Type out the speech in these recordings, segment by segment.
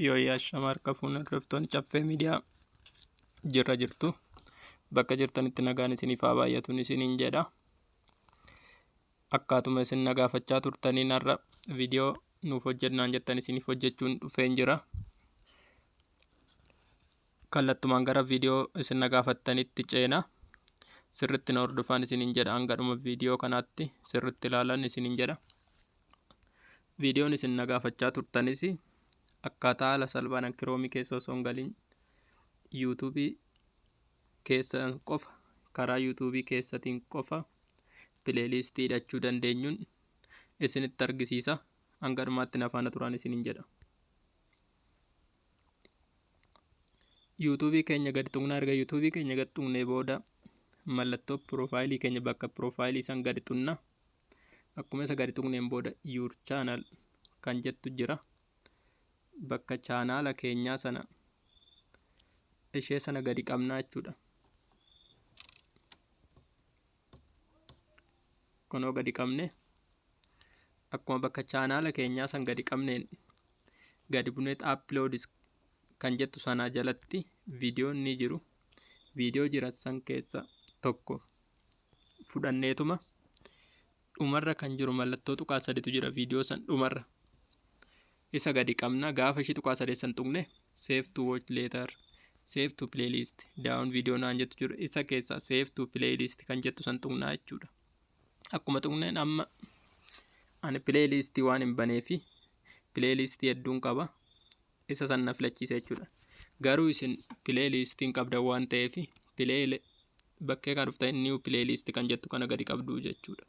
Yooyaa shamarra fuunaan riftoonni caffee miidiyaa jirtu bakka jirtanitti nagaan isiniif haa baay'atuun isiniin jedha. Akkaatuma isin na gaafachaa turtaniin har'a viidiyoo nuuf hojjennaan jettan isiniif hojjechuun dhufeen jira. Kallattumaan gara viidiyoo isin na gaafattanitti ceena. Sirritti na hordofaan isiniin jedha. Hanga dhuma viidiyoo kanaatti sirritti ilaalan isiniin jedha. Viidiyoon isin na gaafachaa turtanis akkaataa haala salphaan kiroomii keessa osoo hin galiin yuutuubii keessaan qofa karaa yuutuubii keessatiin qofa pileelistii hidhachuu dandeenyuun isinitti argisiisa. Hanga dhumaatti na faana turaan isiniin jedha. yuutuubii keenya gadi tuqnaa. Erga yuutuubii keenya gadi tuqnee booda mallattoo piroofaayilii keenya bakka piroofaayilii san gadi tuqna. Akkuma isa gadi tuqneen booda yuur chaanal kan jettu jira. Bakka chaanaala keenyaa sana ishee sana gadi qabnaa jechuudha. Kunoo gadi qabne akkuma bakka chaanaala keenyaa san gadi qabneen gadi buneet uploads kan jettu sanaa jalatti viidiyoon ni jiru. Viidiyoo jiran san keessa tokko fudhanneetuma dhumarra kan jiru mallattoo tuqaa sadiitu jira. Viidiyoo san dhumarra isa gadi qabna. Gaafa ishii tuqaa sadii san tuqne save to watch later, save to playlist, down viidiyoo naan jettu jiru. Isa keessa save to playlist kan jettu san tuqnaa jechuudha. Akkuma tuqneen amma ani pileelistii waan hin baneefi pileelistii hedduun qaba. Isa san na filachiisa jechuudha. Garuu isin pileelistiin qabdan waan ta'eef bakkee kan dhuftan new pileelistii kan jettu kana gadi qabdu jechuudha.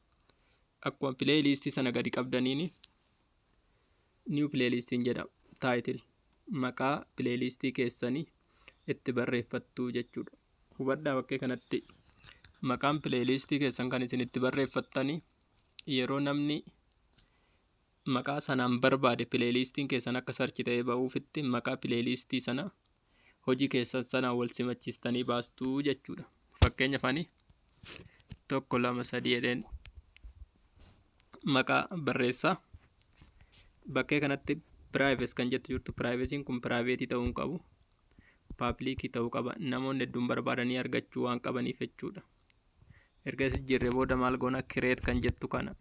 Akkuma pileelistii sana gadi qabdaniin new pileelistiin jedha. Taayitil maqaa pileelistii keessanii itti barreeffattu jechuudha. Hubadhaa bakkee kanatti maqaan pileelistii keessan kan isin itti barreeffattanii yeroo namni maqaa sanaan barbaade pileelistiin keessan akka sarchi ta'ee ba'uufitti maqaa pileelistii sana hojii keessan sanaan wal simachiistanii baastuu jechuudha. Fakkeenyaaf ani 1 2 3 jedheen maqaa barreessaa. Bakkee kanatti privacy kan jettu jirtu. Privacy'n kun private ta'uu hin qabu. Public ta'uu qaba. Namoonni hedduun barbaadanii argachuu waan qabaniif jechuudha. Erga isin jirre booda maal goona create kan jettu kana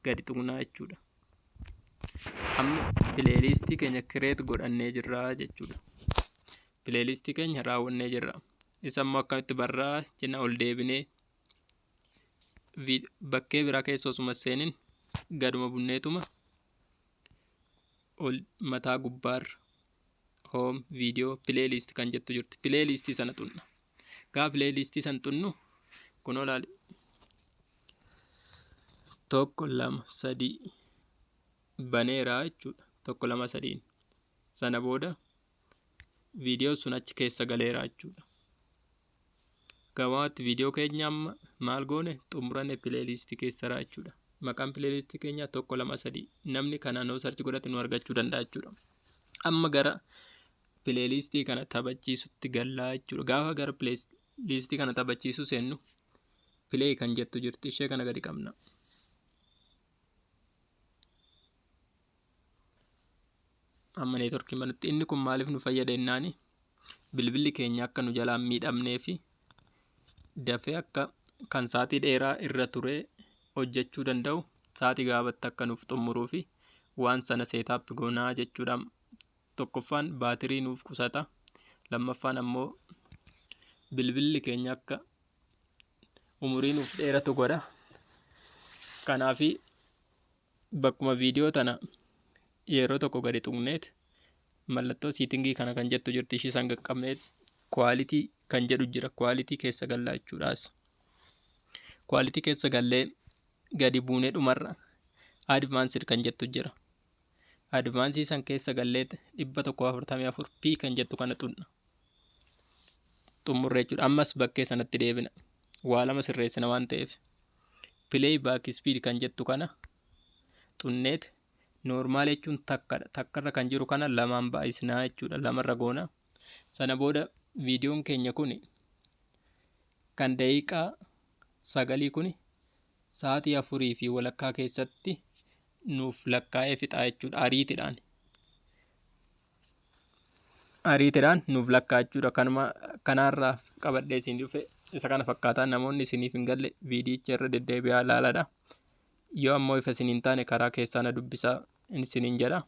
gadi tuqnaa jechuudha. Amma pileelistii keenya create godhannee jirra jechuudha. Pileelistii keenya raawwannee jirra. Isa immoo akkamitti barraa jenna ol deebinee bakkee biraa keessa osuma seenin gaduma bunneetuma ol mataa gubbaarra home viidiyoo pileelistii kan jettu jirti. Pileelistii sana xunna. Gaafa pileelistii sana xunnu kunoo laali 1 2 3 baneeraa jechuudha. 1 2 3 sana booda viidiyoo sun achi keessa galeeraa jechuudha. Gabaatti viidiyoo keenya amma maal goone xumuranne pileelistii keessaraa jechuudha. Maqaan pileelistii keenyaa 1 2 3 namni kana noo sarchi godhate nu argachuu danda'a jechuudha. Amma gara pileelistii kana taphachiisutti gallaa jechuudha. Gaafa gara pileelistii kana taphachiisuu seennu play kan jettu jirti. Ishee kana gadi qabna. Amma neetworkii manutti inni kun maaliif nu fayyada jennaani bilbilli keenya akka nu jalaan miidhamnee fi dafee akka kan saatii dheeraa irra turee hojjechuu danda'u saatii gaabatti akka nuuf xumuruu fi waan sana seetaap goonaa jechuudha. Tokkoffaan baatirii nuuf qusata. Lammaffaan ammoo bilbilli keenya akka umurii nuuf dheeratu godha. Kanaafi bakkuma viidiyoo tana yeroo tokko gadi tuqneet mallattoo siitingii kana kan jettu jirti. Ishii san qaqqabneet quality kan jedhu jira. Quality keessa gallaa jechuudhaas. Quality keessa gallee gadi buunee dhumarra advanced kan jettu jira. Advaansii san keessa galleet 144p kan jettu kana xunna. Xumurree jechuudha. Ammas bakkee sanatti deebina. Waa lama sirreessina waan ta'eef. Play back speed kan jettu kana xunneet normaal jechuun takkadha. Takkarra kan jiru kana lamaan baay'isnaa jechuudha. Lamarra goona. Sana booda viidiyoon keenya kun kan daqiiqaa 9 kun sa'aatii 4 fi walakkaa keessatti nuuf lakkaa'ee fixaa jechuudha. Ariitiidhaan ariitiidhaan nuuf lakkaachuudha. Kanaarraa qabadhee isin dhufe isa kana fakkaataa. Namoonni isiniif hin galle viidiyicha irra deddeebi'aa ilaaladha. Yoo ammoo ifa isin hin taane karaa keessaa na dubbisaa isiniin jedha.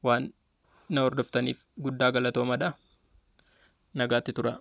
Waan na hordoftaniif guddaa galatoomadha. Nagaatti tura.